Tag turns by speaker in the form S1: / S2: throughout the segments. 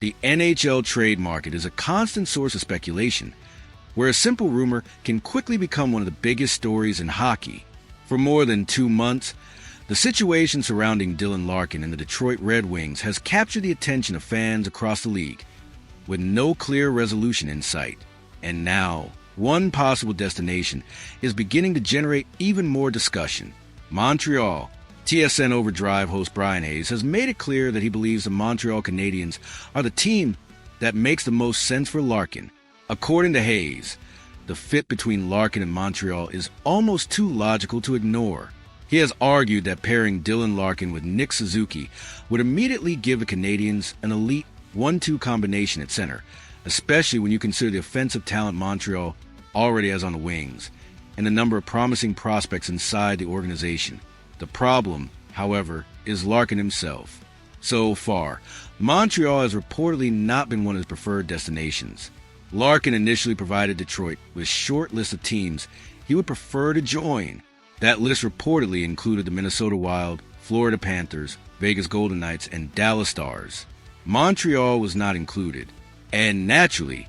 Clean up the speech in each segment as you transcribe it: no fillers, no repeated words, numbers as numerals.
S1: The NHL trade market is a constant source of speculation, where a simple rumor can quickly become one of the biggest stories in hockey. For more than 2 months, the situation surrounding Dylan Larkin and the Detroit Red Wings has captured the attention of fans across the league, with no clear resolution in sight. And now, one possible destination is beginning to generate even more discussion. Montreal. TSN Overdrive host Brian Hayes has made it clear that he believes the Montreal Canadiens are the team that makes the most sense for Larkin. According to Hayes, the fit between Larkin and Montreal is almost too logical to ignore. He has argued that pairing Dylan Larkin with Nick Suzuki would immediately give the Canadiens an elite 1-2 combination at center, especially when you consider the offensive talent Montreal already has on the wings and the number of promising prospects inside the organization. The problem, however, is Larkin himself. So far, Montreal has reportedly not been one of his preferred destinations. Larkin initially provided Detroit with a short list of teams he would prefer to join. That list reportedly included the Minnesota Wild, Florida Panthers, Vegas Golden Knights, and Dallas Stars. Montreal was not included, and naturally,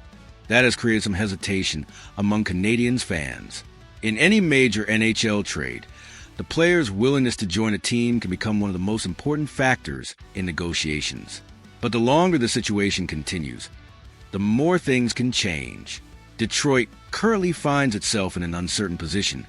S1: that has created some hesitation among Canadiens fans. In any major NHL trade, the player's willingness to join a team can become one of the most important factors in negotiations. But the longer the situation continues, the more things can change. Detroit currently finds itself in an uncertain position,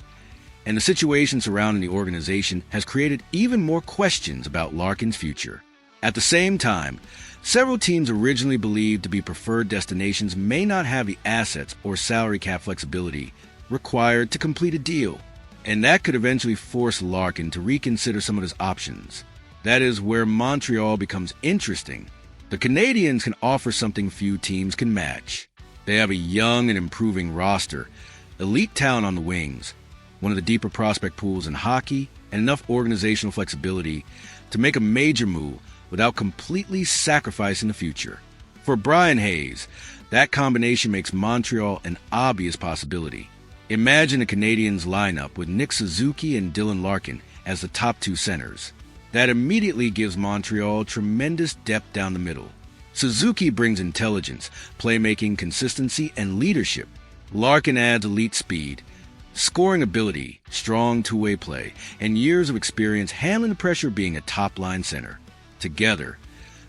S1: and the situation surrounding the organization has created even more questions about Larkin's future. At the same time, several teams originally believed to be preferred destinations may not have the assets or salary cap flexibility required to complete a deal, and that could eventually force Larkin to reconsider some of his options. That is where Montreal becomes interesting. The Canadiens can offer something few teams can match. They have a young and improving roster, elite talent on the wings, one of the deeper prospect pools in hockey, and enough organizational flexibility to make a major move without completely sacrificing the future. For Brian Hayes, that combination makes Montreal an obvious possibility. Imagine a Canadiens lineup with Nick Suzuki and Dylan Larkin as the top two centers. That immediately gives Montreal tremendous depth down the middle. Suzuki brings intelligence, playmaking, consistency, and leadership. Larkin adds elite speed, scoring ability, strong two-way play, and years of experience handling the pressure of being a top-line center. Together,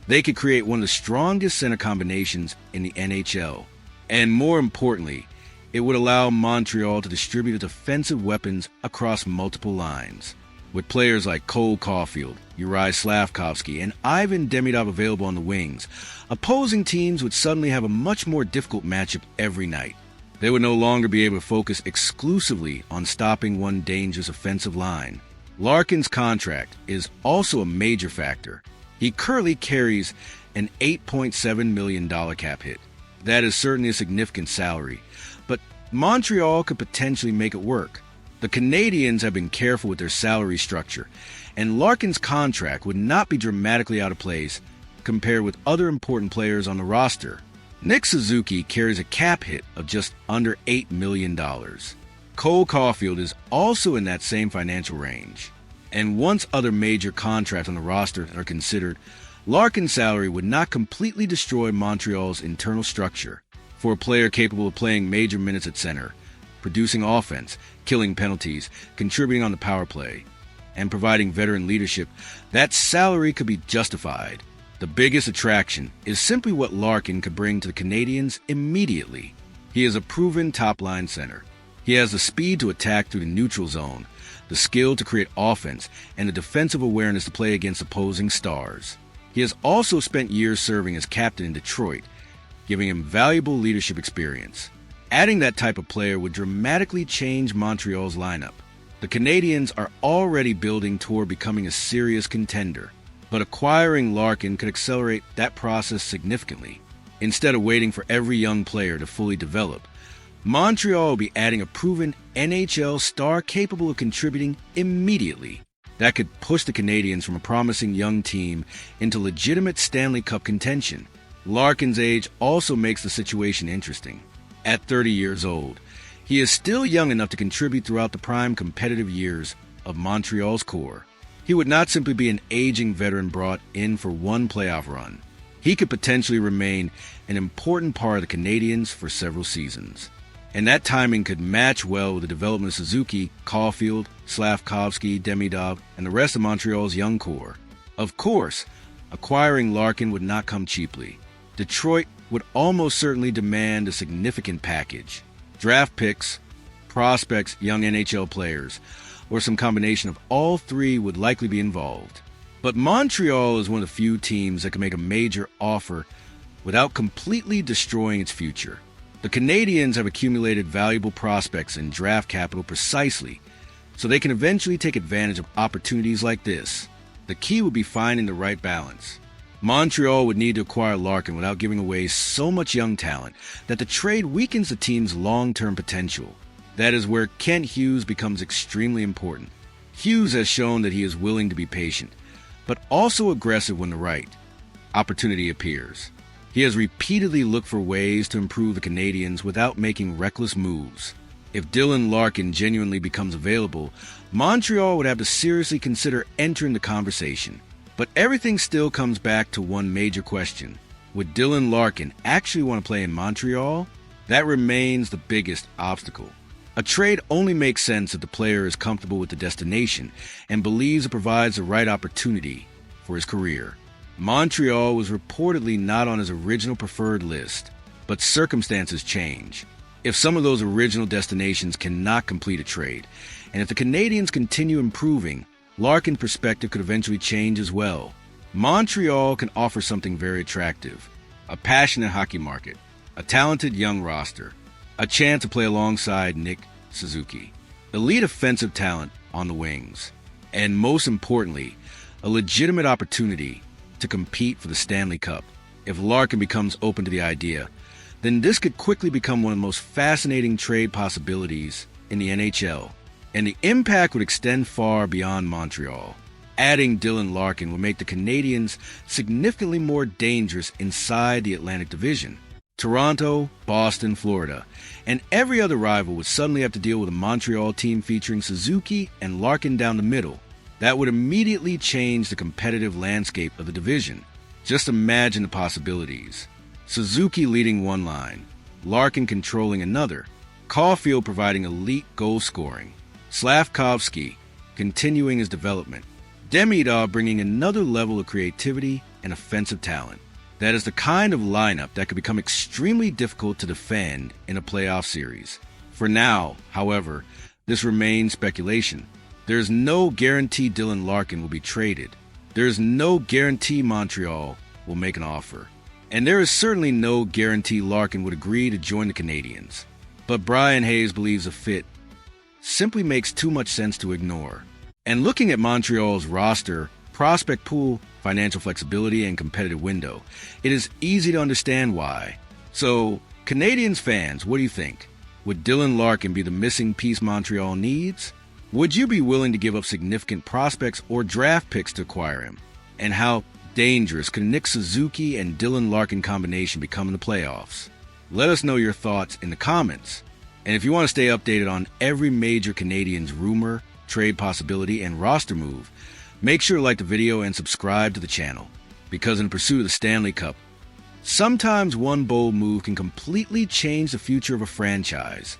S1: they could create one of the strongest center combinations in the NHL. And more importantly, it would allow Montreal to distribute its offensive weapons across multiple lines. With players like Cole Caulfield, Uri Slavkovsky, and Ivan Demidov available on the wings, opposing teams would suddenly have a much more difficult matchup every night. They would no longer be able to focus exclusively on stopping one dangerous offensive line. Larkin's contract is also a major factor. He currently carries an $8.7 million cap hit. That is certainly a significant salary, but Montreal could potentially make it work. The Canadiens have been careful with their salary structure, and Larkin's contract would not be dramatically out of place compared with other important players on the roster. Nick Suzuki carries a cap hit of just under $8 million. Cole Caulfield is also in that same financial range. And once other major contracts on the roster are considered, Larkin's salary would not completely destroy Montreal's internal structure. For a player capable of playing major minutes at center, producing offense, killing penalties, contributing on the power play, and providing veteran leadership, that salary could be justified. The biggest attraction is simply what Larkin could bring to the Canadiens immediately. He is a proven top-line center. He has the speed to attack through the neutral zone, the skill to create offense, and the defensive awareness to play against opposing stars. He has also spent years serving as captain in Detroit, giving him valuable leadership experience. Adding that type of player would dramatically change Montreal's lineup. The Canadiens are already building toward becoming a serious contender, but acquiring Larkin could accelerate that process significantly. Instead of waiting for every young player to fully develop, Montreal will be adding a proven NHL star capable of contributing immediately. That could push the Canadiens from a promising young team into legitimate Stanley Cup contention. Larkin's age also makes the situation interesting. At 30 years old, he is still young enough to contribute throughout the prime competitive years of Montreal's core. He would not simply be an aging veteran brought in for one playoff run. he could potentially remain an important part of the Canadiens for several seasons. And that timing could match well with the development of Suzuki, Caulfield, Slavkovsky, Demidov, and the rest of Montreal's young core. Of course, acquiring Larkin would not come cheaply. Detroit would almost certainly demand a significant package. Draft picks, prospects, young NHL players, or some combination of all three would likely be involved. But Montreal is one of the few teams that can make a major offer without completely destroying its future. The Canadiens have accumulated valuable prospects and draft capital precisely so they can eventually take advantage of opportunities like this. The key would be finding the right balance. Montreal would need to acquire Larkin without giving away so much young talent that the trade weakens the team's long-term potential. That is where Kent Hughes becomes extremely important. Hughes has shown that he is willing to be patient, but also aggressive when the right opportunity appears. He has repeatedly looked for ways to improve the Canadiens without making reckless moves. If Dylan Larkin genuinely becomes available, Montreal would have to seriously consider entering the conversation. But everything still comes back to one major question. Would Dylan Larkin actually want to play in Montreal? That remains the biggest obstacle. A trade only makes sense if the player is comfortable with the destination and believes it provides the right opportunity for his career. Montreal was reportedly not on his original preferred list, but circumstances change. If some of those original destinations cannot complete a trade, and if the Canadiens continue improving, Larkin's perspective could eventually change as well. Montreal can offer something very attractive: a passionate hockey market, a talented young roster, a chance to play alongside Nick Suzuki, elite offensive talent on the wings, and most importantly, a legitimate opportunity to compete for the Stanley Cup. If Larkin becomes open to the idea, then this could quickly become one of the most fascinating trade possibilities in the NHL, and the impact would extend far beyond Montreal. Adding Dylan Larkin would make the Canadiens significantly more dangerous inside the Atlantic Division. Toronto, Boston, Florida, and every other rival would suddenly have to deal with a Montreal team featuring Suzuki and Larkin down the middle. That would immediately change the competitive landscape of the division. Just imagine the possibilities. Suzuki leading one line, Larkin controlling another, Caulfield providing elite goal scoring, Slavkovsky continuing his development, Demidov bringing another level of creativity and offensive talent. That is the kind of lineup that could become extremely difficult to defend in a playoff series. For now, however, this remains speculation. There is no guarantee Dylan Larkin will be traded. There is no guarantee Montreal will make an offer. And there is certainly no guarantee Larkin would agree to join the Canadiens. But Brian Hayes believes a fit simply makes too much sense to ignore. And looking at Montreal's roster, prospect pool, financial flexibility, and competitive window, it is easy to understand why. So, Canadiens fans, what do you think? Would Dylan Larkin be the missing piece Montreal needs? Would you be willing to give up significant prospects or draft picks to acquire him? And how dangerous could Nick Suzuki and Dylan Larkin combination become in the playoffs? Let us know your thoughts in the comments. And if you want to stay updated on every major Canadiens rumor, trade possibility, and roster move, make sure to like the video and subscribe to the channel. Because in pursuit of the Stanley Cup, sometimes one bold move can completely change the future of a franchise.